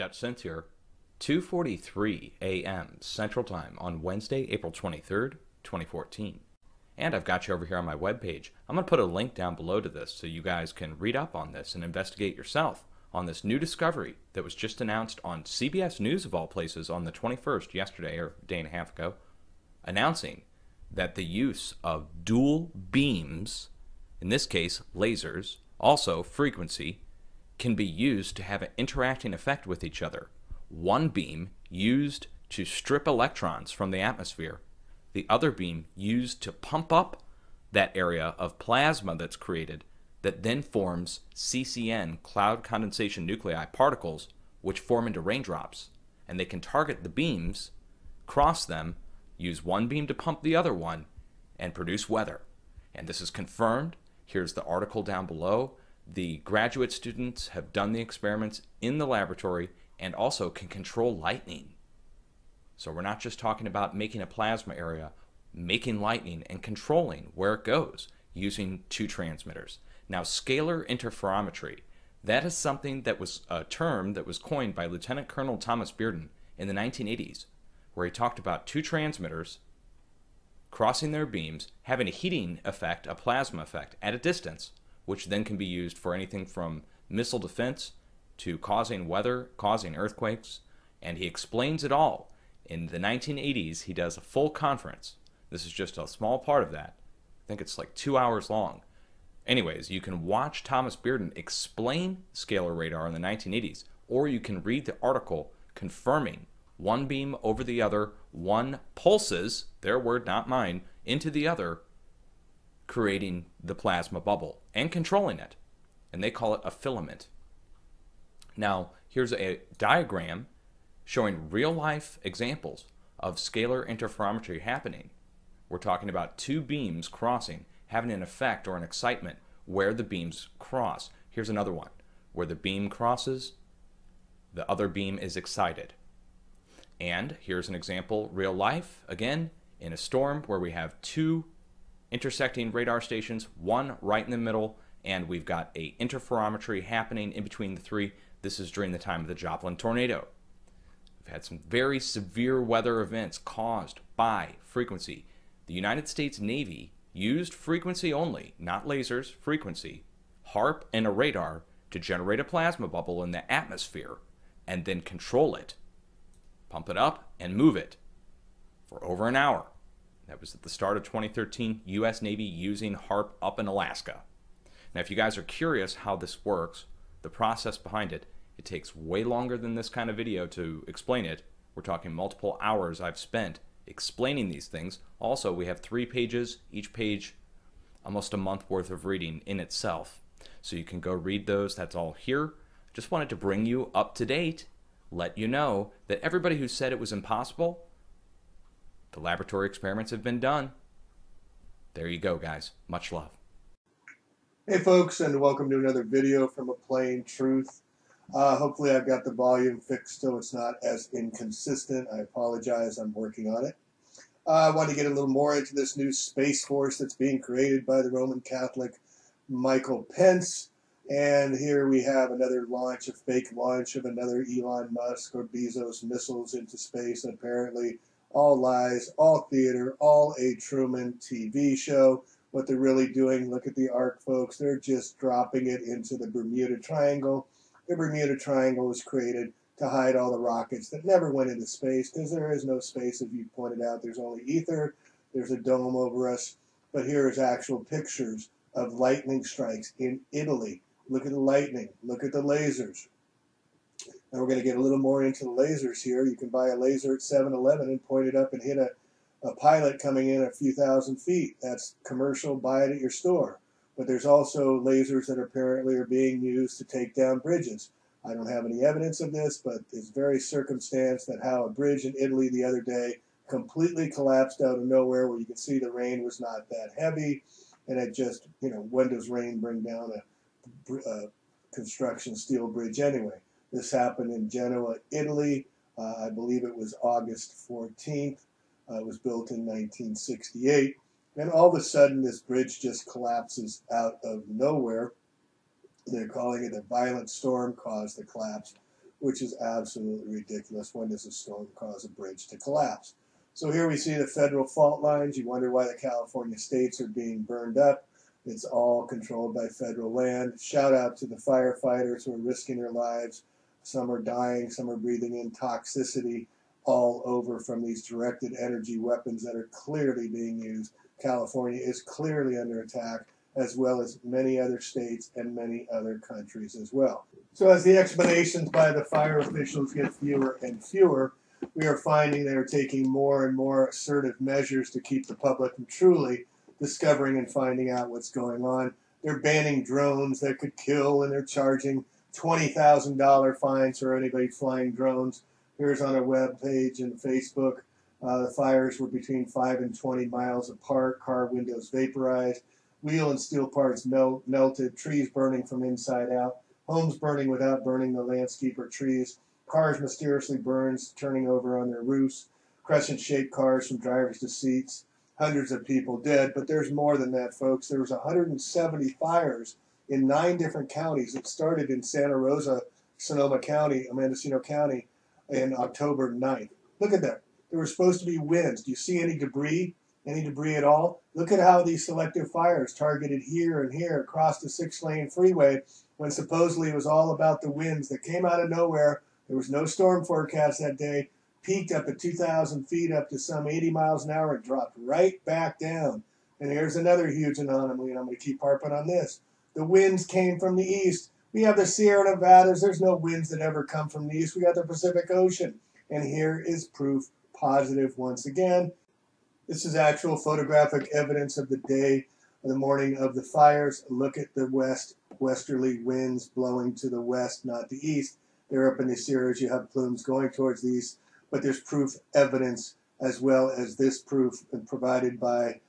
Dutch Synth here. 2:43 a.m. Central Time on Wednesday, April 23rd, 2014. And I've got you over here on my webpage. I'm going to put a link down below to this so you guys can read up on this and investigate yourself on this new discovery that was just announced on CBS News of all places on the 21st, yesterday or a day and a half ago, announcing that the use of dual beams, in this case lasers, also frequency, can be used to have an interacting effect with each other. One beam used to strip electrons from the atmosphere, the other beam used to pump up that area of plasma that's created that then forms CCN, cloud condensation nuclei particles, which form into raindrops. And they can target the beams, cross them, use one beam to pump the other one, and produce weather. And this is confirmed. Here's the article down below. The graduate students have done the experiments in the laboratory and also can control lightning. So we're not just talking about making a plasma area, making lightning and controlling where it goes using two transmitters. Now, scalar interferometry, that is something that was a term that was coined by Lieutenant Colonel Thomas Bearden in the 1980s, where he talked about two transmitters crossing their beams, having a heating effect, a plasma effect, at a distance, which then can be used for anything from missile defense to causing weather, causing earthquakes, and he explains it all. In the 1980s, he does a full conference. This is just a small part of that. I think it's like 2 hours long. Anyways, you can watch Thomas Bearden explain scalar radar in the 1980s, or you can read the article confirming one beam over the other, one pulses, their word, not mine, into the other, creating the plasma bubble and controlling it. And they call it a filament. Now, here's a diagram showing real-life examples of scalar interferometry happening. We're talking about two beams crossing, having an effect or an excitement where the beams cross. Here's another one, where the beam crosses, the other beam is excited. And here's an example, real life, again, in a storm where we have two intersecting radar stations, one right in the middle, and we've got a interferometry happening in between the three. This is during the time of the Joplin tornado. We've had some very severe weather events caused by frequency. The United States Navy used frequency only, not lasers, frequency, HARP, and a radar to generate a plasma bubble in the atmosphere and then control it, pump it up, and move it for over an hour. That was at the start of 2013, U.S. Navy using HARP up in Alaska. Now, if you guys are curious how this works, the process behind it, it takes way longer than this kind of video to explain it. We're talking multiple hours I've spent explaining these things. Also, we have 3 pages, each page almost a month worth of reading in itself. So you can go read those. That's all here. Just wanted to bring you up to date, let you know that everybody who said it was impossible, the laboratory experiments have been done. There you go, guys. Much love. Hey folks, and welcome to another video from A Plain Truth. Hopefully I've got the volume fixed so it's not as inconsistent. I apologize, I'm working on it. I want to get a little more into this new Space Force that's being created by the Roman Catholic Michael Pence. And here we have another launch, a fake launch of another Elon Musk or Bezos missiles into space. Apparently all lies, all theater, all a Truman TV show. What they're really doing, look at the arc, folks, they're just dropping it into the Bermuda Triangle. The Bermuda Triangle was created to hide all the rockets that never went into space, because there is no space, as you pointed out. There's only ether, there's a dome over us. But here is actual pictures of lightning strikes in Italy. Look at the lightning, look at the lasers. Now we're going to get a little more into the lasers here. You can buy a laser at 7-Eleven and point it up and hit a pilot coming in a few thousand feet. That's commercial, buy it at your store. But there's also lasers that apparently are being used to take down bridges. I don't have any evidence of this, but it's very circumstance that how a bridge in Italy the other day completely collapsed out of nowhere, where you can see the rain was not that heavy, and it just, when does rain bring down a construction steel bridge anyway? This happened in Genoa, Italy. I believe it was August 14th. It was built in 1968. And all of a sudden, this bridge just collapses out of nowhere. They're calling it a violent storm caused the collapse. which is absolutely ridiculous. When does a storm cause a bridge to collapse? So here we see the federal fault lines. You wonder why the California states are being burned up. It's all controlled by federal land. Shout out to the firefighters who are risking their lives. Some are dying, some are breathing in toxicity all over from these directed energy weapons that are clearly being used. California is clearly under attack, as well as many other states and many other countries as well. So as the explanations by the fire officials get fewer and fewer, we are finding they are taking more and more assertive measures to keep the public from truly discovering and finding out what's going on. They're banning drones that could kill, and they're charging $20,000 fines for anybody flying drones. Here's on our web page and Facebook. The fires were between 5 and 20 miles apart. Car windows vaporized. Wheel and steel parts melted. Trees burning from inside out. Homes burning without burning the landscape or trees. Cars mysteriously burns, turning over on their roofs. Crescent-shaped cars from drivers to seats. Hundreds of people dead. But there's more than that, folks. There was 170 fires in 9 different counties. It started in Santa Rosa, Sonoma County, Mendocino County, in October 9th. Look at that. There were supposed to be winds. Do you see any debris? Any debris at all? Look at how these selective fires targeted here and here across the 6-lane freeway, when supposedly it was all about the winds that came out of nowhere. There was no storm forecast that day. Peaked up at 2,000 feet up to some 80 miles an hour and dropped right back down. And here's another huge anomaly, and I'm going to keep harping on this. The winds came from the east. We have the Sierra Nevadas. There's no winds that ever come from the east. We got the Pacific Ocean. And here is proof positive once again. This is actual photographic evidence of the day, the morning of the fires. Look at the westerly winds blowing to the west, not the east. They're up in the Sierras. You have plumes going towards the east. But there's proof evidence, as well as this proof provided by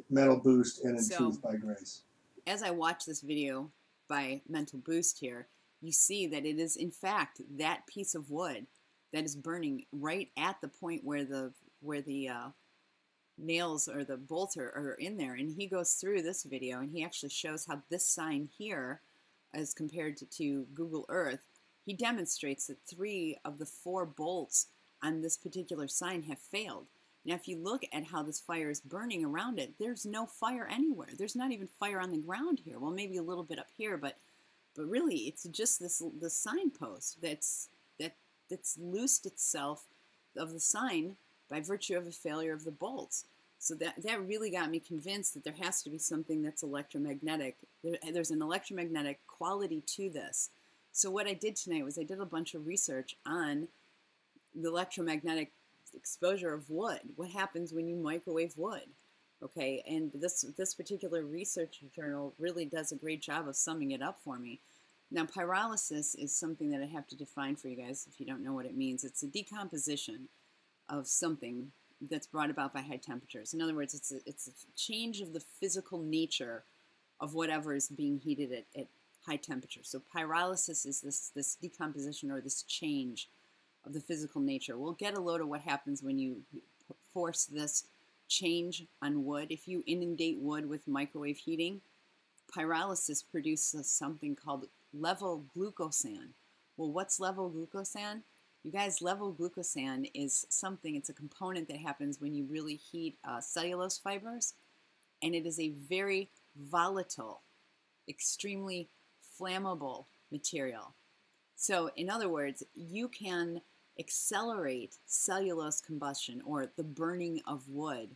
Mental Boost and in Truth by Grace. As I watch this video by Mental Boost here, you see that it is in fact that piece of wood that is burning right at the point where the nails or the bolts are in there. And he goes through this video and he actually shows how this sign here, as compared to Google Earth, he demonstrates that 3 of the 4 bolts on this particular sign have failed. Now, if you look at how this fire is burning around it, there's no fire anywhere. There's not even fire on the ground here. Well, maybe a little bit up here, but really, it's just this signpost that's loosed itself of the sign by virtue of a failure of the bolts. So that really got me convinced that there has to be something that's electromagnetic. There's an electromagnetic quality to this. So what I did tonight was I did a bunch of research on the electromagnetic exposure of wood. What happens when you microwave wood? Okay, and this particular research journal really does a great job of summing it up for me. Now, pyrolysis is something that I have to define for you guys if you don't know what it means. It's a decomposition of something that's brought about by high temperatures. In other words, it's a change of the physical nature of whatever is being heated at high temperatures. So pyrolysis is this decomposition or this change of the physical nature. We'll get a load of what happens when you force this change on wood. If you inundate wood with microwave heating, pyrolysis produces something called level glucosan. Well, what's level glucosan? You guys, level glucosan is something, it's a component that happens when you really heat cellulose fibers, and it is a very volatile, extremely flammable material. So, in other words, you can accelerate cellulose combustion, or the burning of wood,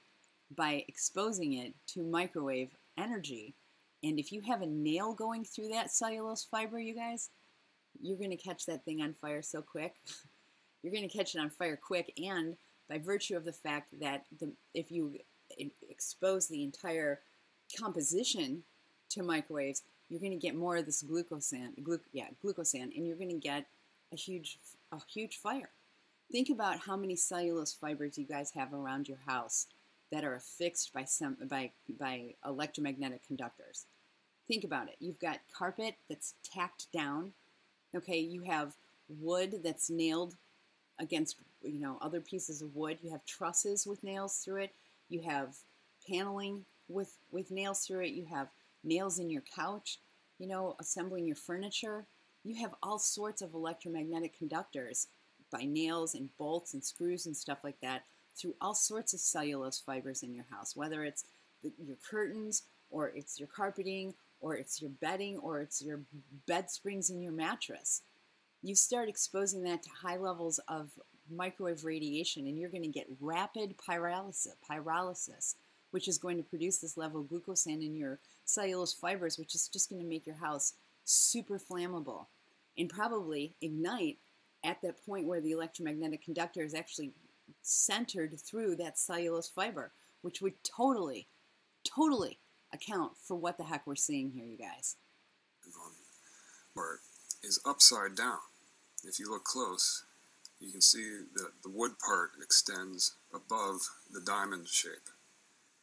by exposing it to microwave energy. And if you have a nail going through that cellulose fiber, you guys, you're going to catch that thing on fire so quick. You're going to catch it on fire quick, and by virtue of the fact that if you expose the entire composition to microwaves, you're going to get more of this glucosan, and you're going to get a huge fire. Think about how many cellulose fibers you guys have around your house that are affixed by electromagnetic conductors. Think about it. You've got carpet that's tacked down. Okay, you have wood that's nailed against other pieces of wood. You have trusses with nails through it. You have paneling with nails through it. You have nails in your couch, assembling your furniture. you have all sorts of electromagnetic conductors by nails and bolts and screws and stuff like that through all sorts of cellulose fibers in your house, whether it's your curtains, or it's your carpeting, or it's your bedding, or it's your bed springs in your mattress. You start exposing that to high levels of microwave radiation, and you're going to get rapid pyrolysis, which is going to produce this level of glucosan in your cellulose fibers, which is just going to make your house super flammable and probably ignite at that point where the electromagnetic conductor is actually centered through that cellulose fiber, which would totally account for what the heck we're seeing here, you guys. Part is upside down. If you look close, you can see that the wood part extends above the diamond shape.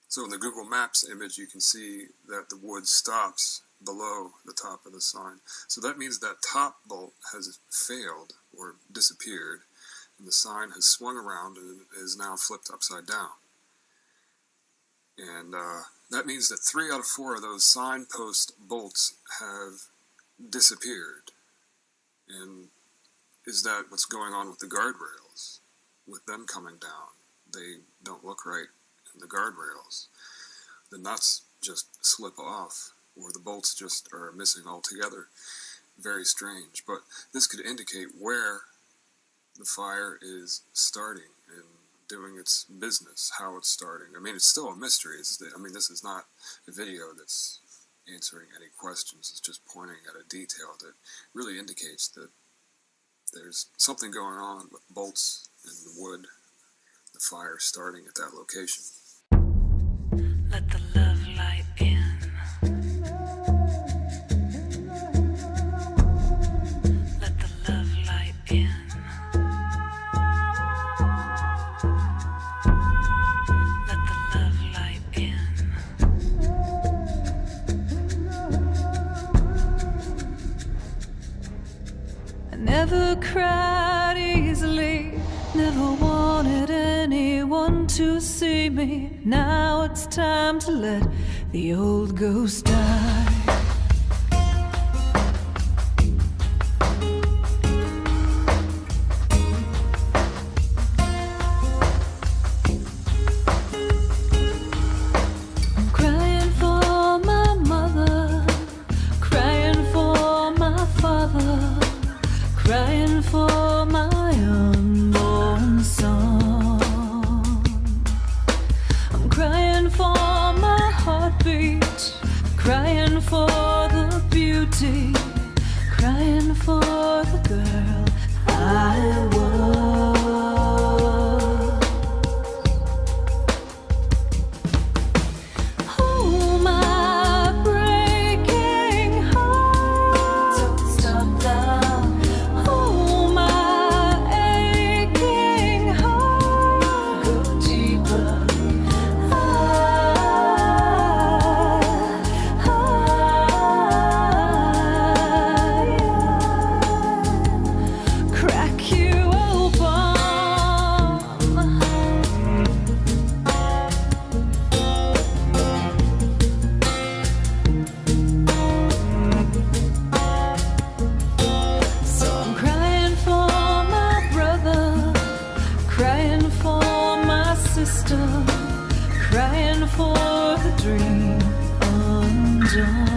So in the Google Maps image, you can see that the wood stops below the top of the sign. So that means that top bolt has failed or disappeared, and the sign has swung around and is now flipped upside down. And that means that 3 out of 4 of those signpost bolts have disappeared. And is that what's going on with the guardrails? With them coming down, they don't look right in the guardrails. The nuts just slip off, or the bolts just are missing altogether. Very strange, but this could indicate where the fire is starting and doing its business, how it's starting. I mean, it's still a mystery. I mean, this is not a video that's answering any questions. It's just pointing at a detail that really indicates that there's something going on with bolts and the wood, the fire starting at that location. Let the love light in. Let the love light in. Let the love light in. I never cried easily, never wanted anyone to see me. Now it's time to let the old ghost die. I'm crying for my mother, crying for my father, crying for my unborn son. I'm crying for my heartbeat, crying for the beauty, crying for the girl I was. Oh, my breaking heart, don't stop now. Oh, my aching heart, go deeper. Crack you open. So I'm crying for my brother, crying for my sister, crying for the dream undone.